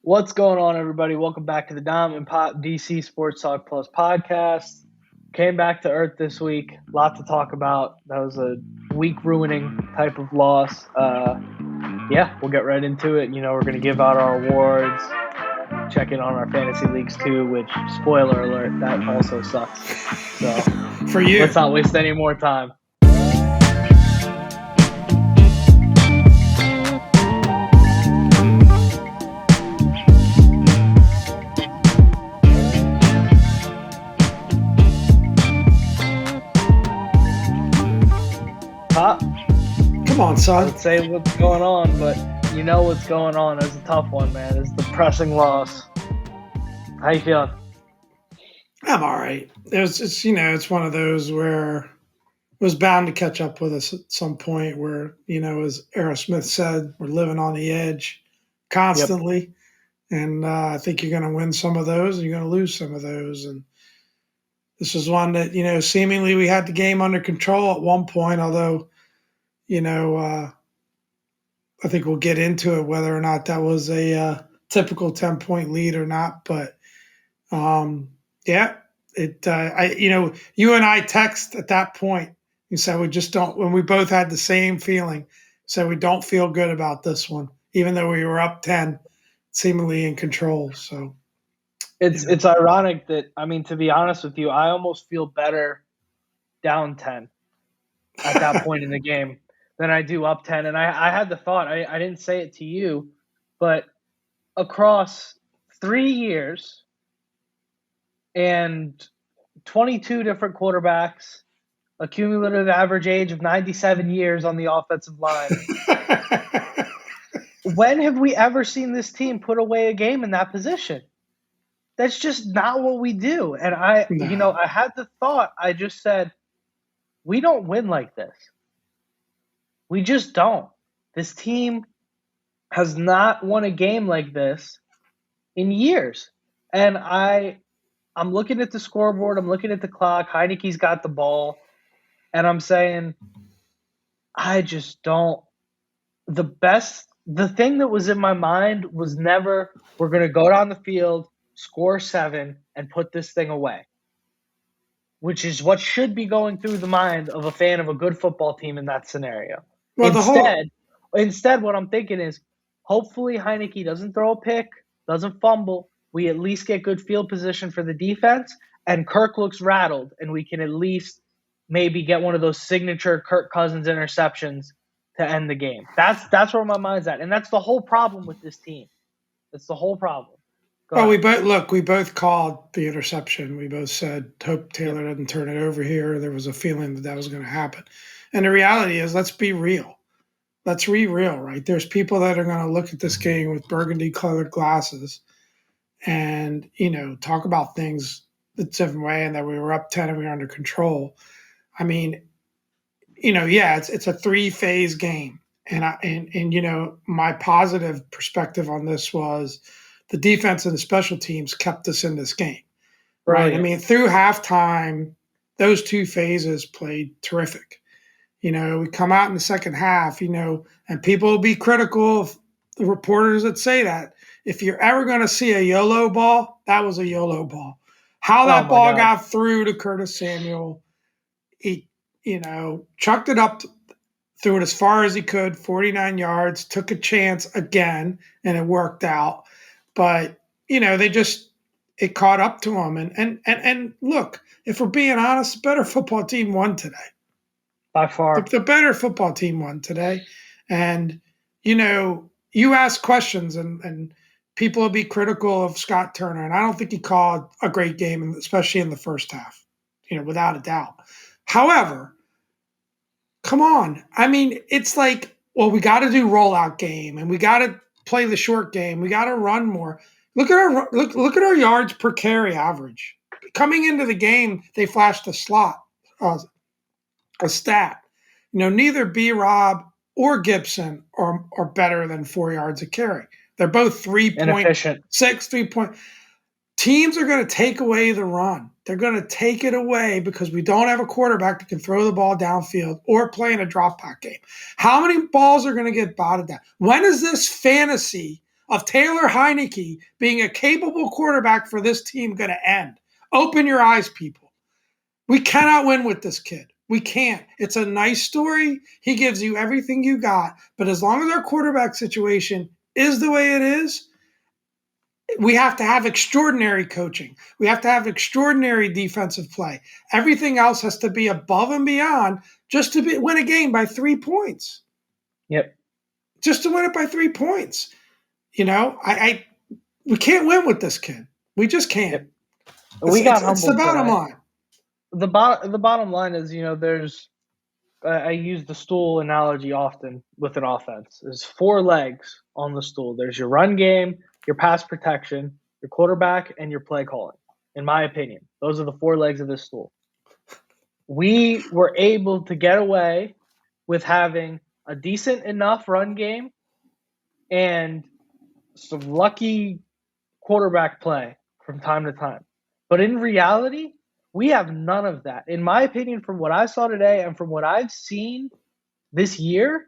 What's going on, everybody? Welcome back to the Dom and Pop DC Sports Talk Plus podcast. Came back to Earth this week. A lot to talk about. That was a week-ruining type of loss. We'll get right into it. We're going to give out our awards, check in on our fantasy leagues too, which, spoiler alert, that also sucks. So for you, let's not waste any more time. Come on, son. I would say what's going on, but you know what's going on. It's a tough one, man. It's a depressing loss. How you feeling? I'm all right. It's one of those where it was bound to catch up with us at some point where, as Aerosmith said, we're living on the edge constantly. Yep. And I think you're going to win some of those and you're going to lose some of those. And this was one that, seemingly we had the game under control at one point, although, I think we'll get into it, whether or not that was a typical 10-point lead or not. But you and I text at that point. You said we just don't. When we both had the same feeling, said we don't feel good about this one, even though we were up 10, seemingly in control. So it's ironic that, to be honest with you, I almost feel better down 10 at that point in the game than I do up 10. And I had the thought, I didn't say it to you, but across 3 years and 22 different quarterbacks, a cumulative average age of 97 years on the offensive line. When have we ever seen this team put away a game in that position? That's just not what we do. And I had the thought, I just said, we don't win like this. We just don't. This team has not won a game like this in years. And I'm looking at the scoreboard. I'm looking at the clock. Heineke's got the ball. And I'm saying, I just don't. The thing that was in my mind was never, we're going to go down the field, score 7, and put this thing away, which is what should be going through the mind of a fan of a good football team in that scenario. Well, instead, what I'm thinking is, hopefully Heineke doesn't throw a pick, doesn't fumble. We at least get good field position for the defense, and Kirk looks rattled, and we can at least maybe get one of those signature Kirk Cousins interceptions to end the game. That's where my mind's at, and that's the whole problem with this team. That's the whole problem. We both called the interception. We both said, hope Taylor doesn't turn it over here. There was a feeling that was going to happen. And the reality is, let's be real. Let's be real, right? There's people that are going to look at this game with burgundy-colored glasses and, talk about things the different way and that we were up 10 and we were under control. It's a 3-phase game. And my positive perspective on this was the defense and the special teams kept us in this game, right? Through halftime, those 2 phases played terrific. We come out in the second half, and people will be critical of the reporters that say that. If you're ever going to see a YOLO ball, that was a YOLO ball. How that ball got through to Curtis Samuel, he, chucked it up, threw it as far as he could, 49 yards, took a chance again, and it worked out. But, it caught up to him. And look, if we're being honest, the better football team won today. By far. The better football team won today. And, you ask questions and people will be critical of Scott Turner. And I don't think he called a great game, especially in the first half, without a doubt. However, come on. It's like, well, we got to do rollout game and we got to play the short game. We got to run more. Look at our yards per carry average. Coming into the game, they flashed a stat. Neither B-Rob or Gibson are better than 4 yards a carry. They're both 3.6. Teams are going to take away the run. They're going to take it away because we don't have a quarterback that can throw the ball downfield or play in a drop back game. How many balls are going to get batted down? When is this fantasy of Taylor Heineke being a capable quarterback for this team going to end? Open your eyes, people. We cannot win with this kid. We can't. It's a nice story. He gives you everything you got. But as long as our quarterback situation is the way it is, we have to have extraordinary coaching. We have to have extraordinary defensive play. Everything else has to be above and beyond just to win a game by 3 points. Yep. Just to win it by 3 points. We can't win with this kid. We just can't. Yep. It's the bottom line. The bottom line is, there's I use the stool analogy often with an offense. There's 4 legs on the stool. There's your run game, your pass protection, your quarterback, and your play calling. In my opinion, those are the 4 legs of this stool. We were able to get away with having a decent enough run game and some lucky quarterback play from time to time. But in reality, we have none of that. In my opinion, from what I saw today and from what I've seen this year,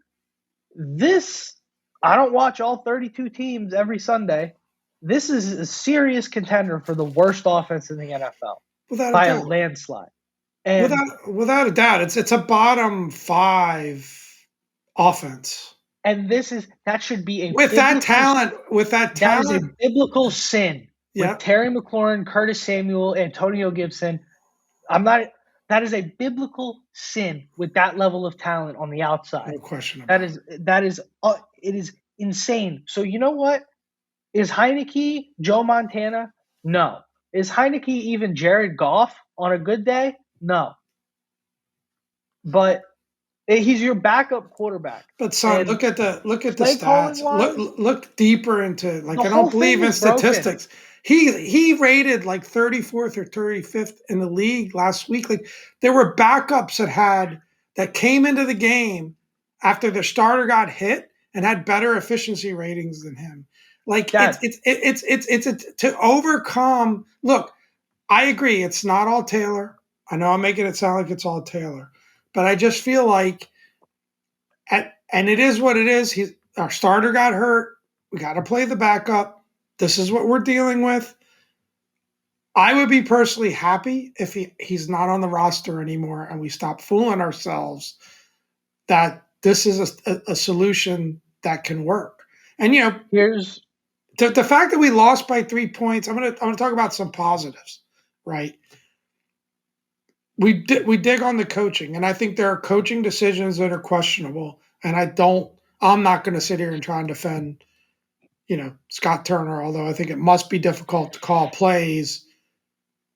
I don't watch all 32 teams every Sunday. This is a serious contender for the worst offense in the NFL by a landslide. And without a doubt, it's a bottom 5 offense. And that should be a with that talent. That is a biblical sin. Yep. With Terry McLaurin, Curtis Samuel, Antonio Gibson. That is a biblical sin with that level of talent on the outside. No question about it is insane. So you know what? Is Heineke Joe Montana? No. Is Heineke even Jared Goff on a good day? No. But he's your backup quarterback. But son, look at the stats. Look deeper into I don't believe in statistics. Broken. He rated like 34th or 35th in the league last week. Like there were backups that came into the game after the starter got hit and had better efficiency ratings than him. Like it's to overcome. Look, I agree. It's not all Taylor. I know I'm making it sound like it's all Taylor, but I just feel like, and it is what it is. Our starter got hurt. We got to play the backup. This is what we're dealing with. I would be personally happy if he's not on the roster anymore and we stop fooling ourselves that this is a solution that can work. And here's the fact that we lost by 3 points. I'm gonna talk about some positives, right? We dig on the coaching, and I think there are coaching decisions that are questionable. And I'm not going to sit here and try and defend Scott Turner, although I think it must be difficult to call plays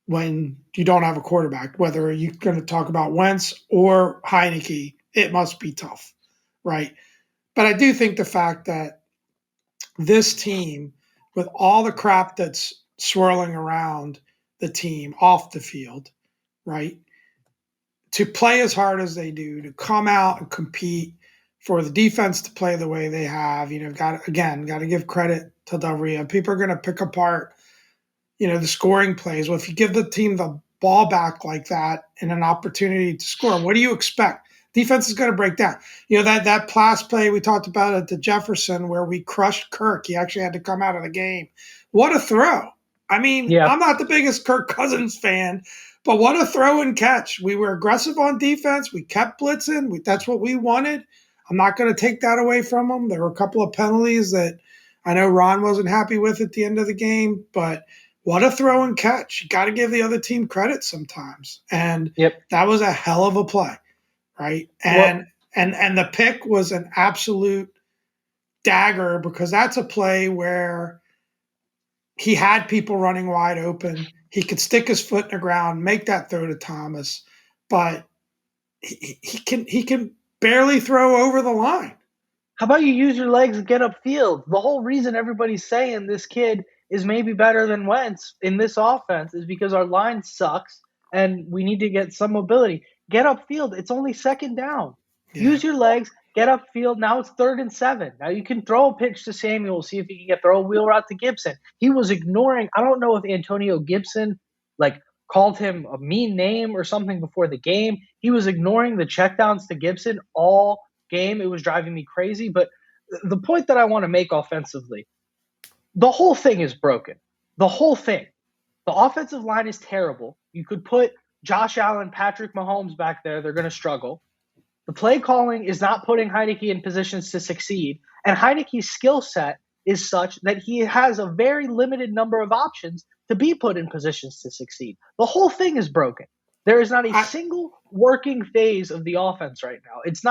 when you don't have a quarterback, whether you're going to talk about Wentz or Heineke, it must be tough, right? But I do think the fact that this team, with all the crap that's swirling around the team off the field, right, to play as hard as they do, to come out and compete, for the defense to play the way they have, got to give credit to Del Rio. People are going to pick apart, the scoring plays. Well, if you give the team the ball back like that and an opportunity to score, what do you expect? Defense is going to break down. That pass play we talked about at the Jefferson where we crushed Kirk. He actually had to come out of the game. What a throw. I mean, I'm not the biggest Kirk Cousins fan, but what a throw and catch. We were aggressive on defense. We kept blitzing. That's what we wanted. I'm not going to take that away from them. There were a couple of penalties that I know Ron wasn't happy with at the end of the game, but what a throw and catch. You got to give the other team credit sometimes. And that was a hell of a play, right? And the pick was an absolute dagger because that's a play where he had people running wide open. He could stick his foot in the ground, make that throw to Thomas, but he can barely throw over the line. How about you use your legs and get upfield? The whole reason everybody's saying this kid is maybe better than Wentz in this offense is because our line sucks and we need to get some mobility. Get upfield. It's only second down. Yeah. Use your legs. Get upfield. Now it's 3rd and 7. Now you can throw a pitch to Samuel, see if he can throw a wheel route to Gibson. He was ignoring. I don't know if Antonio Gibson called him a mean name or something before the game. He was ignoring the checkdowns to Gibson all game. It was driving me crazy. But the point that I want to make offensively the whole thing is broken. The whole thing. The offensive line is terrible. You could put Josh Allen, Patrick Mahomes back there. They're going to struggle. The play calling is not putting Heineke in positions to succeed. And Heineke's skill set is such that he has a very limited number of options to be put in positions to succeed. The whole thing is broken. There is not a single working phase of the offense right now. It's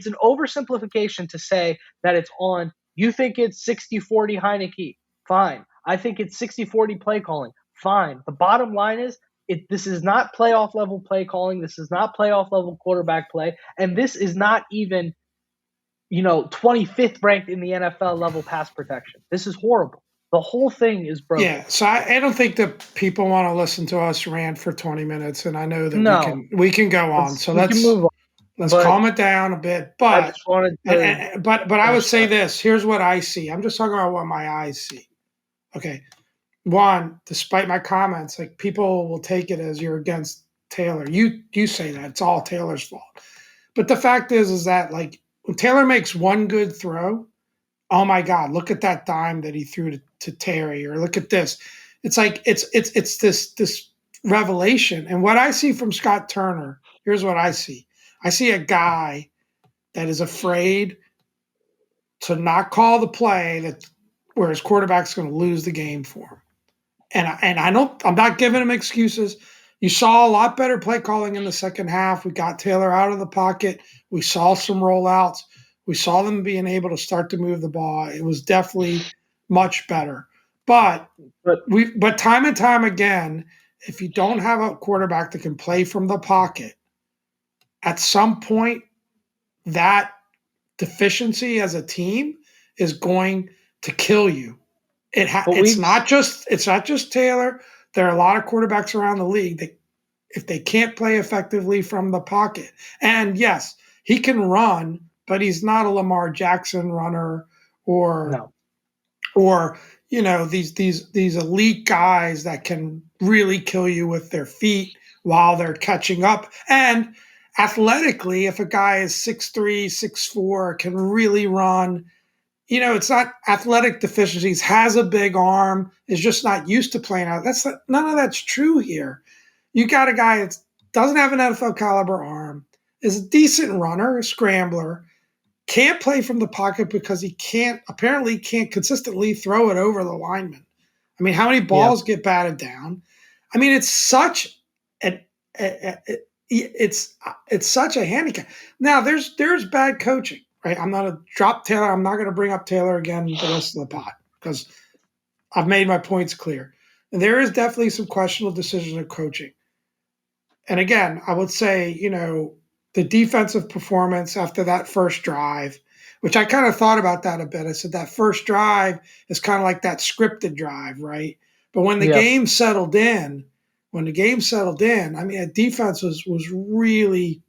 an oversimplification to say that it's on. You think it's 60-40 Heineke. Fine. I think it's 60-40 play calling. Fine. The bottom line is this is not playoff level play calling. This is not playoff level quarterback play. And this is not even, 25th ranked in the NFL level pass protection. This is horrible. The whole thing is broken. Yeah, so I don't think that people want to listen to us rant for 20 minutes, and I know that we can go on. So let's move on. Let's calm it down a bit. But I just wanted to but I would say this. Here's what I see. I'm just talking about what my eyes see. Okay. One, despite my comments, like people will take it as you're against Taylor. You say that it's all Taylor's fault. But the fact is that like when Taylor makes one good throw, oh my God, look at that dime that he threw to Terry, or look at this. It's like it's this revelation. And what I see from Scott Turner, here's what I see. I see a guy that is afraid to not call the play that where his quarterback's going to lose the game for him. And I'm not giving him excuses. You saw a lot better play calling in the second half. We got Taylor out of the pocket. We saw some rollouts. We saw them being able to start to move the ball. It was definitely much better. But time and time again, if you don't have a quarterback that can play from the pocket, at some point that deficiency as a team is going to kill you. It's not just Taylor. There are a lot of quarterbacks around the league that if they can't play effectively from the pocket, and yes, he can run, but he's not a Lamar Jackson runner or these elite guys that can really kill you with their feet while they're catching up. And athletically, if a guy is 6'3", 6'4", can really run, it's not athletic deficiencies, has a big arm, is just not used to playing out. None of that's true here. You got a guy that doesn't have an NFL caliber arm, is a decent runner, a scrambler, can't play from the pocket because he apparently can't consistently throw it over the lineman. I mean, how many balls get batted down? I mean, it's such it's such a handicap. Now, there's bad coaching. Right, I'm not a drop Taylor. I'm not going to bring up Taylor again the rest of the pod because I've made my points clear. And there is definitely some questionable decisions of coaching. And again, I would say, the defensive performance after that first drive, which I kind of thought about that a bit. I said that first drive is kind of like that scripted drive, right? But when the game settled in, I mean, the defense was really,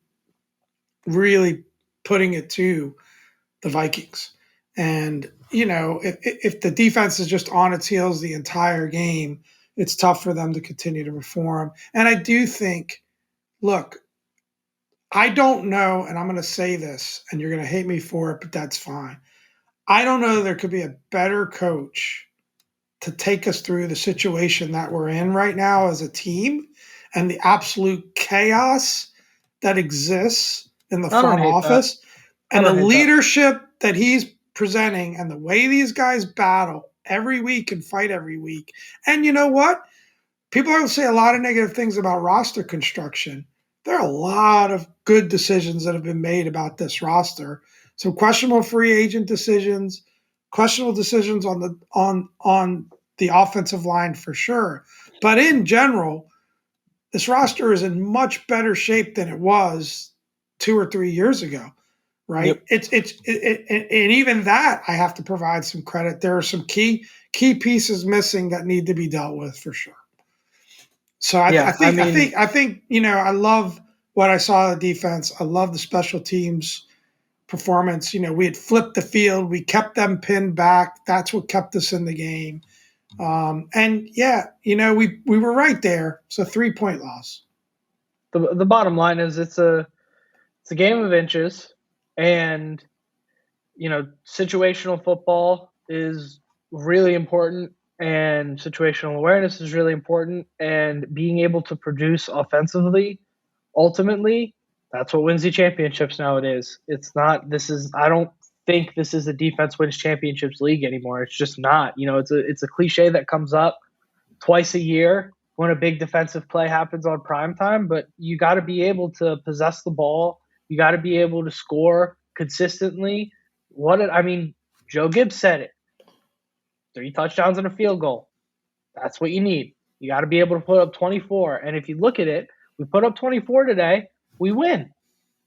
really putting it to the Vikings. And, if the defense is just on its heels the entire game, it's tough for them to continue to perform. And I do think, look, I don't know, and I'm going to say this, and you're going to hate me for it, but that's fine. I don't know there could be a better coach to take us through the situation that we're in right now as a team and the absolute chaos that exists in the front office. And the leadership that he's presenting and the way these guys battle every week and fight every week. And you know what? People are going to say a lot of negative things about roster construction. There are a lot of good decisions that have been made about this roster. Some questionable free agent decisions, questionable decisions on the offensive line for sure. But in general, this roster is in much better shape than it was 2 or 3 years ago. Right. Yep. And even that I have to provide some credit. There are some key pieces missing that need to be dealt with for sure. So I think I love what I saw of the defense. I love the special teams performance. We had flipped the field. We kept them pinned back. That's what kept us in the game. We were right there. It's a 3-point loss. The bottom line is it's a game of inches. And, situational football is really important, and situational awareness is really important, and being able to produce offensively, ultimately, that's what wins you championships nowadays. It's not I don't think this is a defense wins championships league anymore. It's just not. It's a cliche that comes up twice a year when a big defensive play happens on prime time, but you got to be able to possess the ball. You got to be able to score consistently. Joe Gibbs said it. 3 touchdowns and a field goal. That's what you need. You got to be able to put up 24. And if you look at it, we put up 24 today, we win.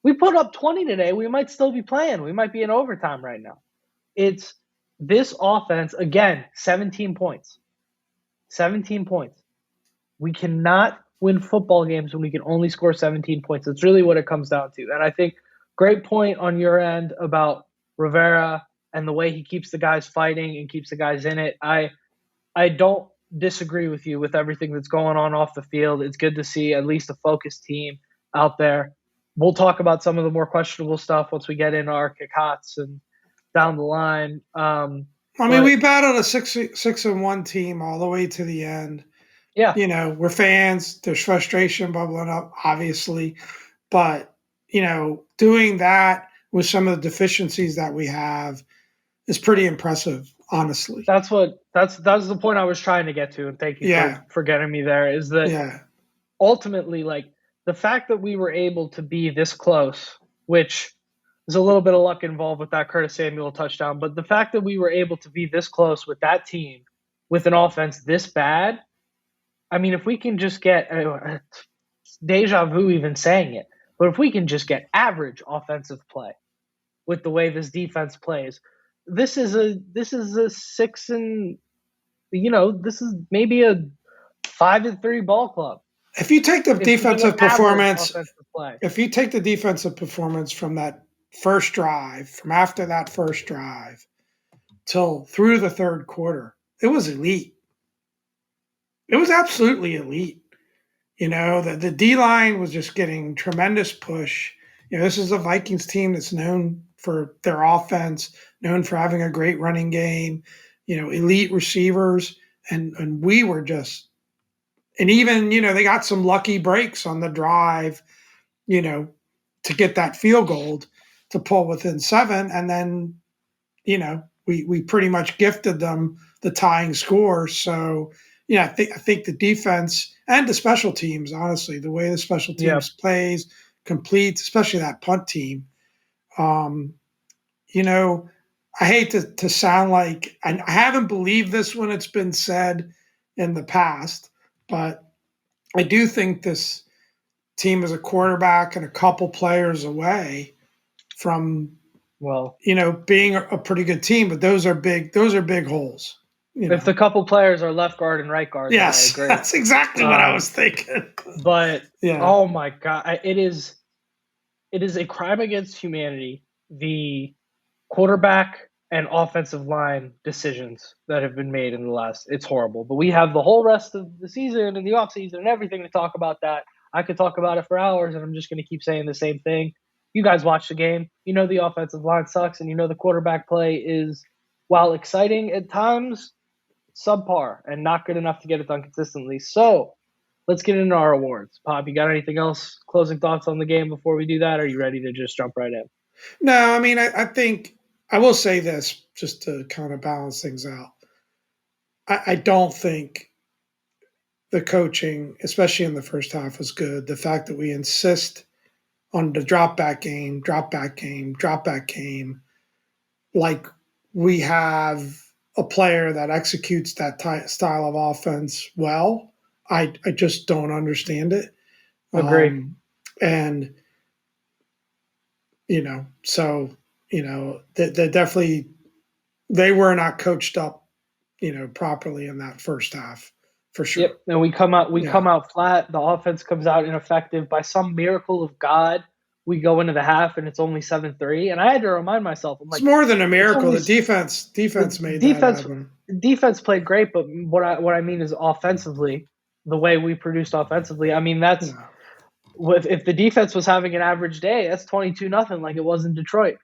We put up 20 today, we might still be playing. We might be in overtime right now. It's this offense, again, 17 points. 17 points. We cannot win football games when we can only score 17 points. That's really what it comes down to. And I think great point on your end about Rivera and the way he keeps the guys fighting and keeps the guys in it. I don't disagree with you with everything that's going on off the field. It's good to see at least a focused team out there. We'll talk about some of the more questionable stuff once we get into our kickoffs and down the line. We battled a 6-1 team all the way to the end. Yeah. We're fans. There's frustration bubbling up, obviously. But, doing that with some of the deficiencies that we have is pretty impressive, honestly. That's the point I was trying to get to, and thank you for getting me there, is that ultimately, like, the fact that we were able to be this close, which there's a little bit of luck involved with that Curtis Samuel touchdown, but the fact that we were able to be this close with that team, with an offense this bad, if we can just get deja vu even saying it, but if we can just get average offensive play with the way this defense plays, this is a 6 and this is maybe a 5-3 ball club. If you take the defensive performance, from that first drive, from after that first drive till through the third quarter, it was elite. It was absolutely elite. The D-line was just getting tremendous push. This is a Vikings team that's known for their offense, known for having a great running game, elite receivers. And we were just, and even, they got some lucky breaks on the drive, to get that field goal to pull within 7. And then, we pretty much gifted them the tying score. So, I think the defense and the special teams, honestly, the way the special teams plays, completes, especially that punt team. I hate to sound like I haven't believed this when it's been said in the past, but I do think this team is a quarterback and a couple players away from being a pretty good team. But those are big holes. If the couple players are left guard and right guard, yes, I agree. That's exactly what I was thinking. But oh my God, it is a crime against humanity, the quarterback and offensive line decisions that have been made in the last. It's horrible. But we have the whole rest of the season and the offseason and everything to talk about that. I could talk about it for hours, and I'm just going to keep saying the same thing. You guys watch the game. The offensive line sucks, and the quarterback play is, while exciting at times, subpar and not good enough to get it done consistently. So let's get into our awards. Pop, you got anything else, closing thoughts on the game before we do that? Or are you ready to just jump right in? No, I think I will say this just to kind of balance things out. I don't think the coaching, especially in the first half, was good. The fact that we insist on the drop back game, like we have a player that executes that style of offense well. I just don't understand it. Agree. They definitely, they were not coached up, properly in that first half, for sure. Yep. And we come out flat. The offense comes out ineffective. By some miracle of God, we go into the half and it's only 7-3. And I had to remind myself, I'm like, it's more than a miracle. The defense made that happen. Defense played great, but what I mean is offensively, the way we produced offensively. That's if the defense was having an average day, that's 22-0, like it was in Detroit.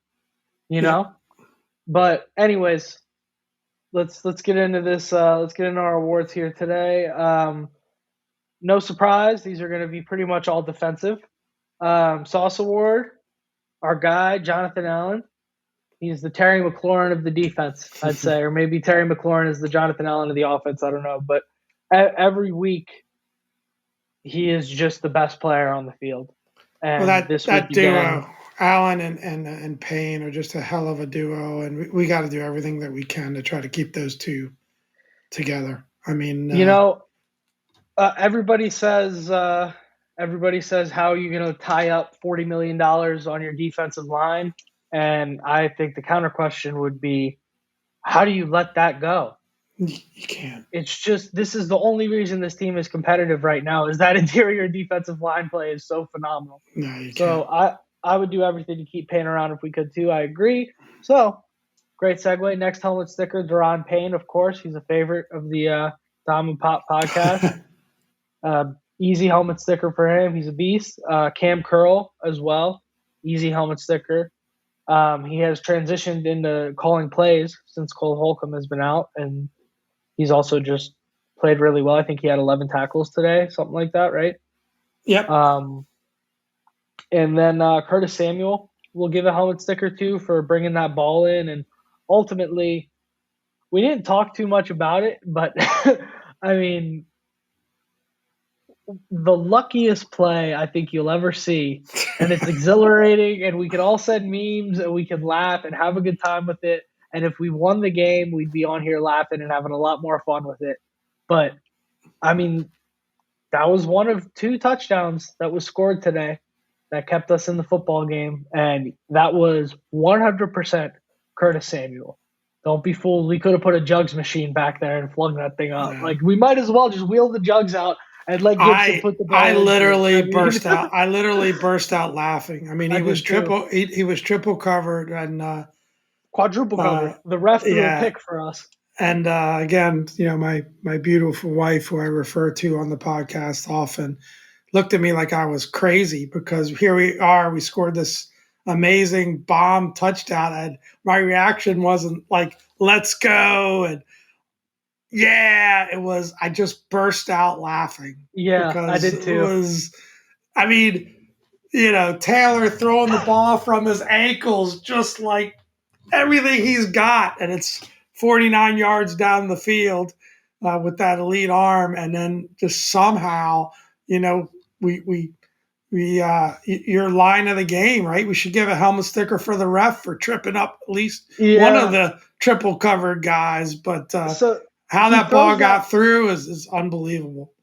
But anyways, let's get into this. Let's get into our awards here today. No surprise, these are going to be pretty much all defensive. Sauce Award, our guy Jonathan Allen. He's the Terry McLaurin of the defense, I'd say, or maybe Terry McLaurin is the Jonathan Allen of the offense. I don't know, but every week he is just the best player on the field. And Well, this week that duo, again, Allen and Payne, are just a hell of a duo, and we got to do everything that we can to try to keep those two together. I mean, everybody says how are you going to tie up $40 million on your defensive line, and I think the counter question would be, how do you let that go? you can't. It's just, this is the only reason this team is competitive right now, is that interior defensive line play is so phenomenal. No, you So can't. I would do everything to keep Payne around if we could too. I agree. So great segue. Next helmet sticker, Deron Payne, of course. He's a favorite of the Dom and Pop podcast. Easy helmet sticker for him. He's a beast. Cam Curl as well. Easy helmet sticker. He has transitioned into calling plays since Cole Holcomb has been out, and he's also just played really well. I think he had 11 tackles today, something like that, right? Yep. And then Curtis Samuel will give a helmet sticker to for bringing that ball in. And ultimately, we didn't talk too much about it, but I mean, the luckiest play I think you'll ever see. And it's exhilarating, and we can all send memes, and we can laugh and have a good time with it. And if we won the game, we'd be on here laughing and having a lot more fun with it. But, I mean, that was one of 2 touchdowns that was scored today that kept us in the football game, and that was 100% Curtis Samuel. Don't be fooled. We could have put a jugs machine back there and flung that thing up. Yeah. Like, we might as well just wheel the jugs out and let Gibson put the ball I into literally it. burst out. I literally burst out laughing. I mean, he was triple. He was triple covered and quadruple covered. The ref threw a pick for us. And again, my beautiful wife, who I refer to on the podcast often, looked at me like I was crazy, because here we are. We scored this amazing bomb touchdown, and my reaction wasn't like, "Let's go!" and yeah, it was. I just burst out laughing. Yeah, because I did too. It was, I mean, Taylor throwing the ball from his ankles, just like everything he's got, and it's 49 yards down the field with that elite arm, and then just somehow, your line of the game, right? We should give a helmet sticker for the ref for tripping up at least one of the triple covered guys, but how that ball got through is unbelievable.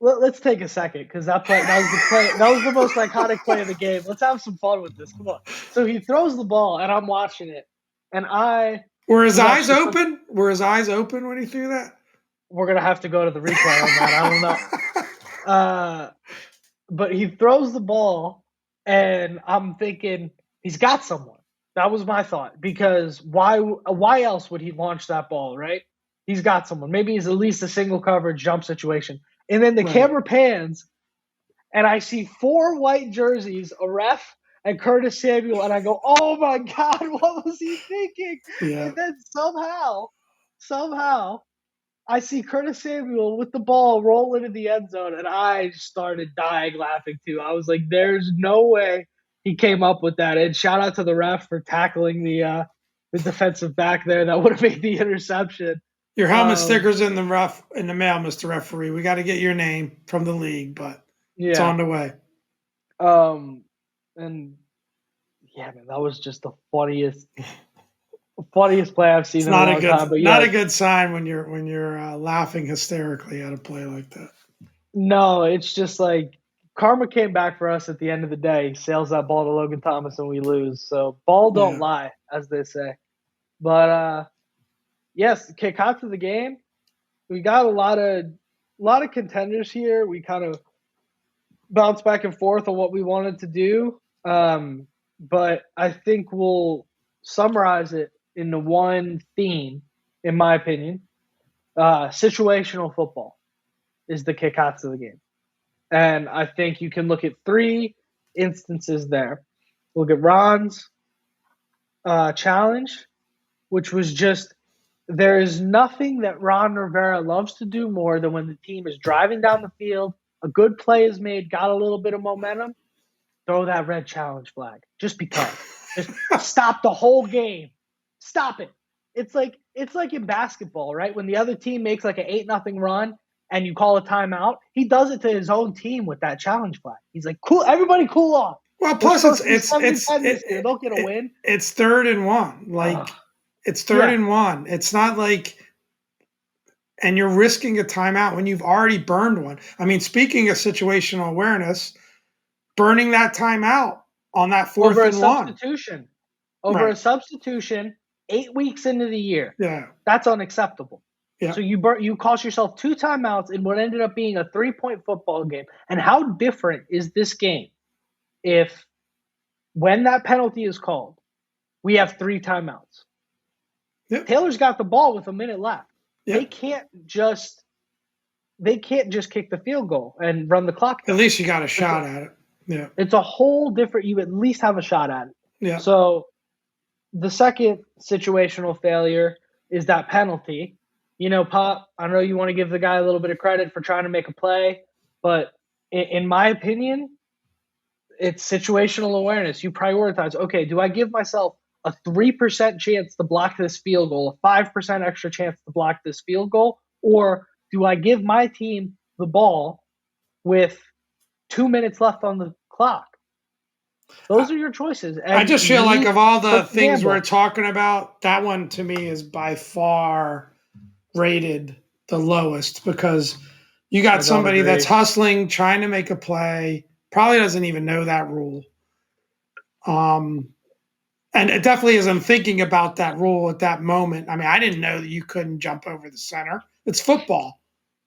Let's take a second, because that was the most iconic play of the game. Let's have some fun with this. Come on. So he throws the ball, and I'm watching it, and were his eyes open? Were his eyes open when he threw that? We're gonna have to go to the replay on that. I don't know. But he throws the ball, and I'm thinking he's got someone. That was my thought, because why else would he launch that ball, right? He's got someone. Maybe he's at least a single coverage jump situation. And then the camera pans, and I see 4 white jerseys, a ref, and Curtis Samuel, and I go, oh my God, what was he thinking? Yeah. And then somehow, I see Curtis Samuel with the ball roll into the end zone, and I started dying laughing too. I was like, there's no way he came up with that. And shout out to the ref for tackling the defensive back there that would have made the interception. Your helmet sticker's in the mail, Mr. Referee. We got to get your name from the league, but it's on the way. And yeah, man, that was just the funniest play I've seen in a long time. But not a good sign when you're laughing hysterically at a play like that. No, it's just like karma came back for us at the end of the day. He sails that ball to Logan Thomas, and we lose. So ball don't lie, as they say. But yes, kick out to the game. We got a lot of contenders here. We kind of bounced back and forth on what we wanted to do. But I think we'll summarize it into one theme, in my opinion. Situational football is the kick out to the game. And I think you can look at 3 instances there. Look at Ron's challenge, which was just There is nothing that Ron Rivera loves to do more than when the team is driving down the field, a good play is made, got a little bit of momentum, throw that red challenge flag. Just because. Just stop the whole game. Stop it. It's like in basketball, right? When the other team makes like an 8-0 run and you call a timeout, he does it to his own team with that challenge flag. He's like, "Cool, everybody cool off." Well, plus they'll get a win. It's 3rd and 1. Like it's 3rd and 1. It's not like, and you're risking a timeout when you've already burned one. I mean, speaking of situational awareness, burning that timeout on that 4th and 1 over a substitution 8 weeks into the year. Yeah, that's unacceptable. Yeah. So you cost yourself 2 timeouts in what ended up being a 3-point football game. And how different is this game if, when that penalty is called, we have 3 timeouts? Yep. Taylor's got the ball with a minute left. Yep. They can't just kick the field goal and run the clock down. At least you got a shot at it. Yeah. It's a whole different – you at least have a shot at it. Yeah. So the second situational failure is that penalty. You know, Pop, I know you want to give the guy a little bit of credit for trying to make a play, but in my opinion, it's situational awareness. You prioritize, okay, do I give myself a 3% chance to block this field goal, a 5% extra chance to block this field goal, or do I give my team the ball with 2 minutes left on the clock? Those are your choices. And I just feel like of all the things we're talking about, that one to me is by far rated the lowest, because you got somebody that's hustling, trying to make a play, probably doesn't even know that rule. And it definitely isn't thinking about that rule at that moment. I mean, I didn't know that you couldn't jump over the center. It's football.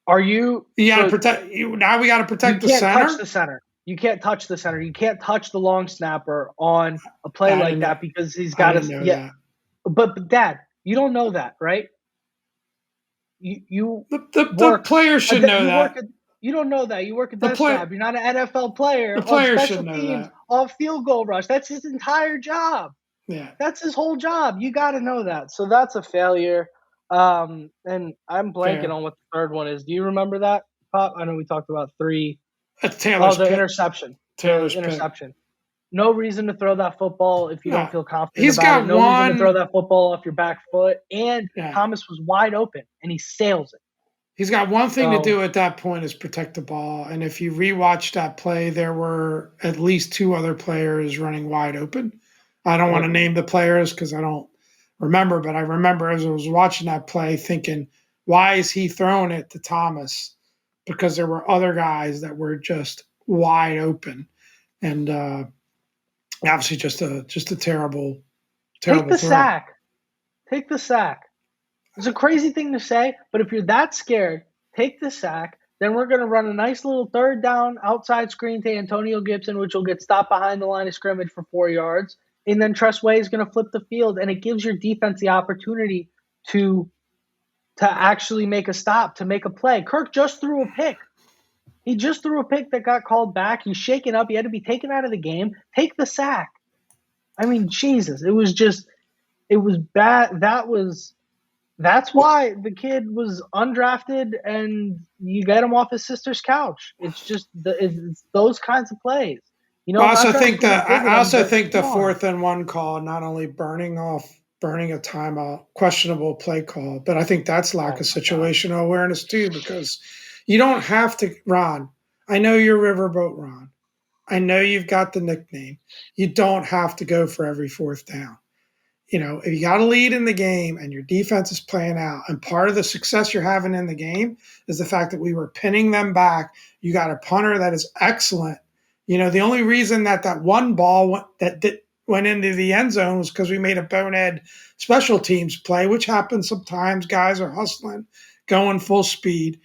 You got to protect. Now we got to protect the center. Touch the center. You can't touch the center. You can't touch the long snapper on a play like that because he's got to. Yeah, but Dad, you don't know that, right? The player should know that. You don't know that. You work a desk job. You're not an NFL player. The player should know that. On field goal rush. That's his entire job. Yeah. That's his whole job. You got to know that. So that's a failure. And I'm blanking on what the third one is. Do you remember that, Pop? I know we talked about 3. That's Taylor's the interception. Taylor's interception. No reason to throw that football if you don't feel confident He's about got it. No reason to throw that football off your back foot. And Thomas was wide open, and he sails it. He's got one thing to do at that point is protect the ball. And if you rewatch that play, there were at least 2 other players running wide open. I don't want to name the players because I don't remember, but I remember as I was watching that play thinking, why is he throwing it to Thomas? Because there were other guys that were just wide open. And obviously just a terrible Take the throw. sack. Take the sack. It's a crazy thing to say, but if you're that scared, take the sack. Then we're going to run a nice little 3rd down outside screen to Antonio Gibson, which will get stopped behind the line of scrimmage for 4 yards. And then Tress Way is going to flip the field, and it gives your defense the opportunity to actually make a stop, to make a play. Kirk just threw a pick. He just threw a pick that got called back. He's shaken up. He had to be taken out of the game. Take the sack. I mean, Jesus, it was bad. That's why the kid was undrafted, and you get him off his sister's couch. It's just it's those kinds of plays. You know, I also think the 4th and 1 call, not only burning a timeout, questionable play call, but I think that's lack of situational awareness too, because you don't have to, Ron. I know you're Riverboat Ron. I know you've got the nickname. You don't have to go for every 4th down. You know, if you got a lead in the game and your defense is playing out, and part of the success you're having in the game is the fact that we were pinning them back. You got a punter that is excellent. You know, the only reason that one ball went into the end zone was because we made a bonehead special teams play, which happens sometimes. Guys are hustling, going full speed,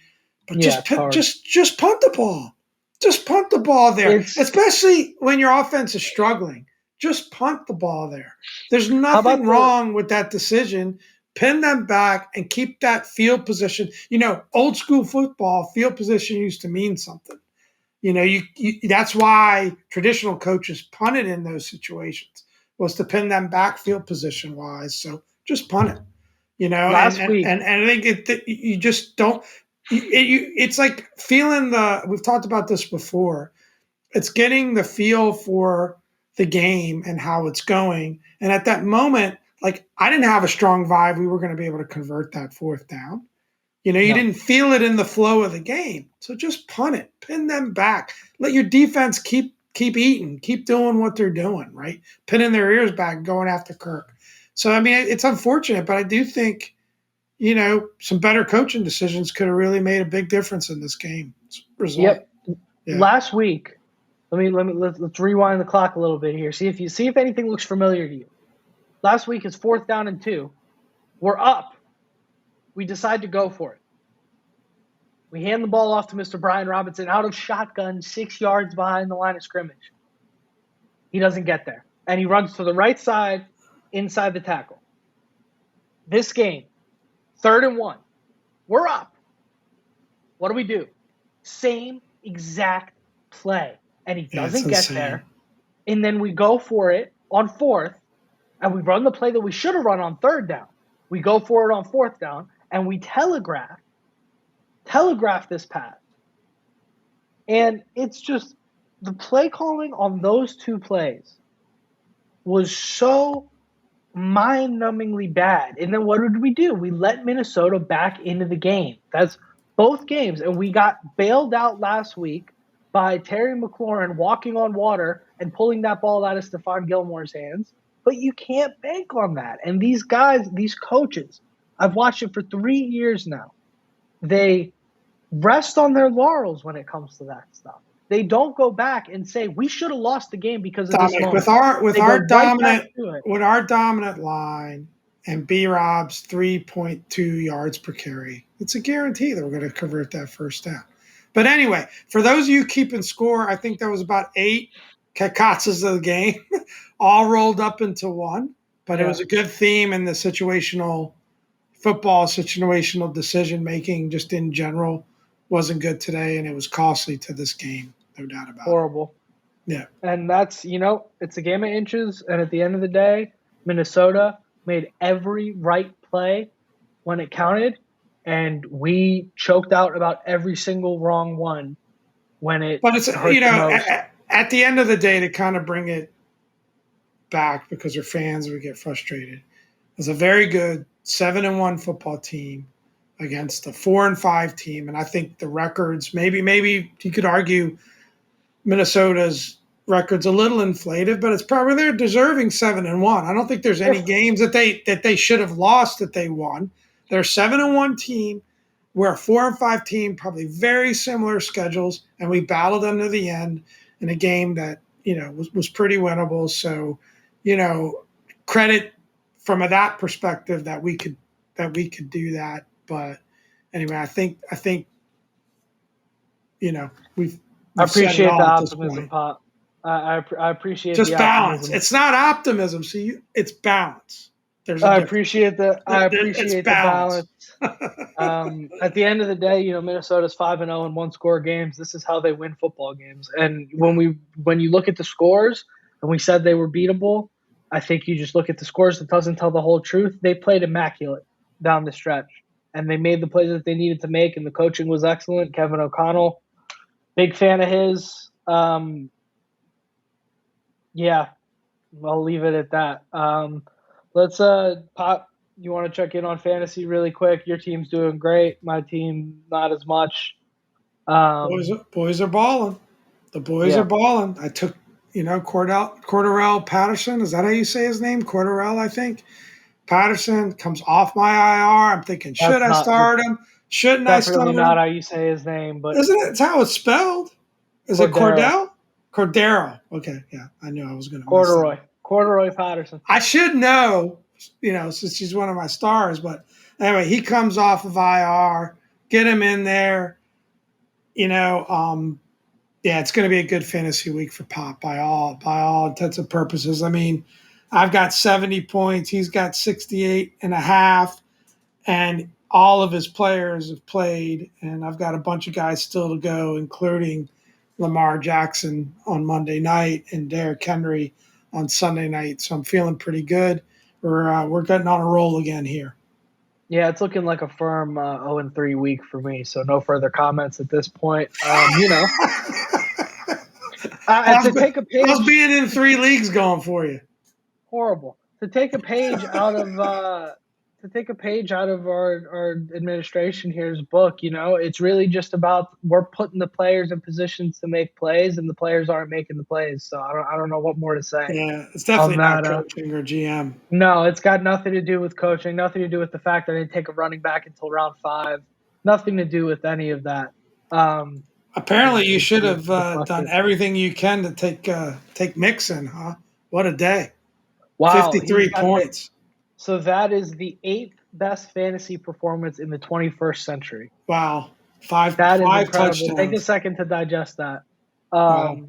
but just punt the ball. Just punt the ball there, especially when your offense is struggling. Just punt the ball there. There's nothing wrong with that decision. Pin them back and keep that field position. You know, old school football, field position used to mean something. You know, that's why traditional coaches punted in those situations, was to pin them back field position wise. So just punt it. Last week, and I think you just don't. It's like feeling the. We've talked about this before. It's getting the feel for the game and how it's going. And at that moment, like I didn't have a strong vibe we were going to be able to convert that fourth down. You no. didn't feel it in the flow of the game. So just punt it, pin them back. Let your defense keep eating, keep doing what they're doing, right? Pinning their ears back, going after Kirk. So I mean, it's unfortunate, but I do think, some better coaching decisions could have really made a big difference in this game result. Yep. Yeah. Last week, let's rewind the clock a little bit here. See if anything looks familiar to you. Last week is 4th down and 2. We're up. We decide to go for it. We hand the ball off to Mr. Brian Robinson out of shotgun, 6 yards behind the line of scrimmage. He doesn't get there. And he runs to the right side, inside the tackle. This game, 3rd and 1. We're up. What do? Same exact play. And he doesn't get there. And then we go for it on 4th, and we run the play that we should have run on 3rd down. We go for it on 4th down, and we telegraph this pass. And it's just the play calling on those 2 plays was so mind-numbingly bad. And then what did we do? We let Minnesota back into the game. That's both games. And we got bailed out last week by Terry McLaurin walking on water and pulling that ball out of Stephon Gilmore's hands. But you can't bank on that. And these guys, these coaches, I've watched it for 3 years now. They rest on their laurels when it comes to that stuff. They don't go back and say we should have lost the game because of this moment. With our dominant line and B-Rob's 3.2 yards per carry, it's a guarantee that we're going to convert that first down. But anyway, for those of you keeping score, I think there was about 8 cacazas of the game, all rolled up into one. But It was a good theme in the situational decision making, just in general, wasn't good today, and it was costly to this game. No doubt about it. Horrible. Yeah. And that's, it's a game of inches. And at the end of the day, Minnesota made every right play when it counted. And we choked out about every single wrong one when it But it's, hurt the most. At the end of the day, to kind of bring it back, because we're fans, we get frustrated. It was a very good 7-1 football team against a 4-5 team. And I think the records, maybe you could argue Minnesota's record's a little inflated, but it's probably they're deserving 7-1. I don't think there's any games that they should have lost that they won. They're a 7-1 team. We're a 4-5 team, probably very similar schedules, and we battled them to the end in a game that was pretty winnable. So, credit from that perspective that we could do that. But anyway, I think we've I appreciate the optimism, Pop. I appreciate just the balance. optimism. It's not optimism. See, it's balance. I appreciate the balance. At the end of the day, Minnesota's 5-0 in 1-score games. This is how they win football games. And when you look at the scores, and we said they were beatable, I think you just look at the scores. That doesn't tell the whole truth. They played immaculate down the stretch, and they made the plays that they needed to make. And the coaching was excellent. Kevin O'Connell, big fan of his. Yeah, I'll leave it at that. Let's Pop, you want to check in on fantasy really quick? Your team's doing great. My team, not as much. Boys are balling. The boys are balling. I took, Cordarrelle Patterson. Is that how you say his name? Cordarrelle, I think. Patterson comes off my IR. I'm thinking, should I start him? Shouldn't I start him? Definitely not how you say his name, but isn't it? It's how it's spelled. Is it Cordell? Cordero. Okay, yeah, I knew I was going to. Corduroy Patterson. I should know, since he's one of my stars. But anyway, he comes off of IR. Get him in there. It's going to be a good fantasy week for Pop by all intents and purposes. I mean, I've got 70 points. He's got 68.5, and all of his players have played. And I've got a bunch of guys still to go, including Lamar Jackson on Monday night and Derrick Henry on Sunday night. So I'm feeling pretty good. We're getting on a roll again here. Yeah, it's looking like a firm 0-3 week for me. So no further comments at this point. To take a How's page, being in 3 leagues going for you? horrible. To take a page out of our administration here's book. It's really just about we're putting the players in positions to make plays, and the players aren't making the plays. So I don't know what more to say Yeah, it's on definitely not that. coaching or GM. No, it's got nothing to do with coaching, nothing to do with the fact that I didn't take a running back until round 5, nothing to do with any of that. Apparently, you It's should just have done deflected. everything you can to take Mixon, huh? What a day! Wow, he's 53 got the points. so that is the 8th best fantasy performance in the 21st century. Wow, five That is five incredible. Take a touchdowns. second to digest that. Wow.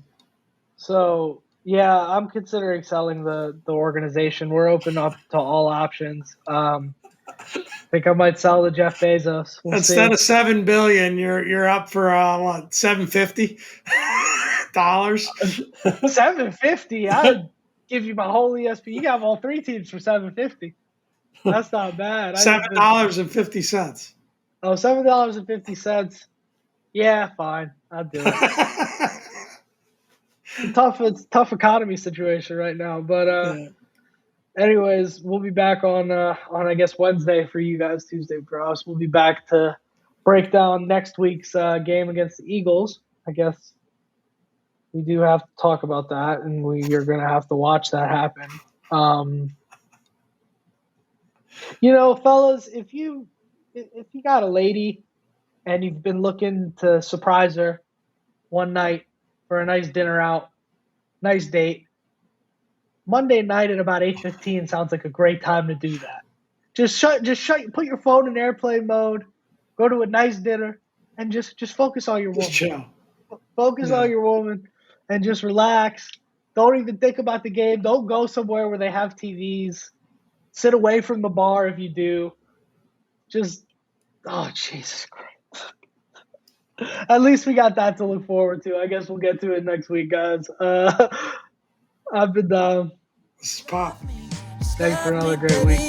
So yeah, I'm considering selling the organization. We're open up to all options. Think I might sell to Jeff Bezos. We'll Instead see. of 7 billion, you're up for what, $750? 750. I'd give you my whole ESP. You got all 3 teams for 750. That's not bad. I Seven think the dollars and 50 cents. $7.50. Yeah, fine. I'll do it. It's a tough economy situation right now. But Yeah. anyways, we'll be back on I guess Wednesday for you guys, Tuesday for us. We'll be back to break down next week's game against the Eagles. I guess we do have to talk about that, and we are going to have to watch that happen. Fellas, if you got a lady and you've been looking to surprise her one night for a nice dinner out, nice date, Monday night at about 8:15 sounds like a great time to do that. Put your phone in airplane mode, go to a nice dinner, and just focus on your Just woman. chill. Focus Yeah. on your woman and just relax. Don't even think about the game. Don't go somewhere where they have TVs. Sit away from the bar if you do. Just, oh, Jesus Christ. At least we got that to look forward to. I guess we'll get to it next week, guys. I've been down. This is Pop. Thanks for another great week.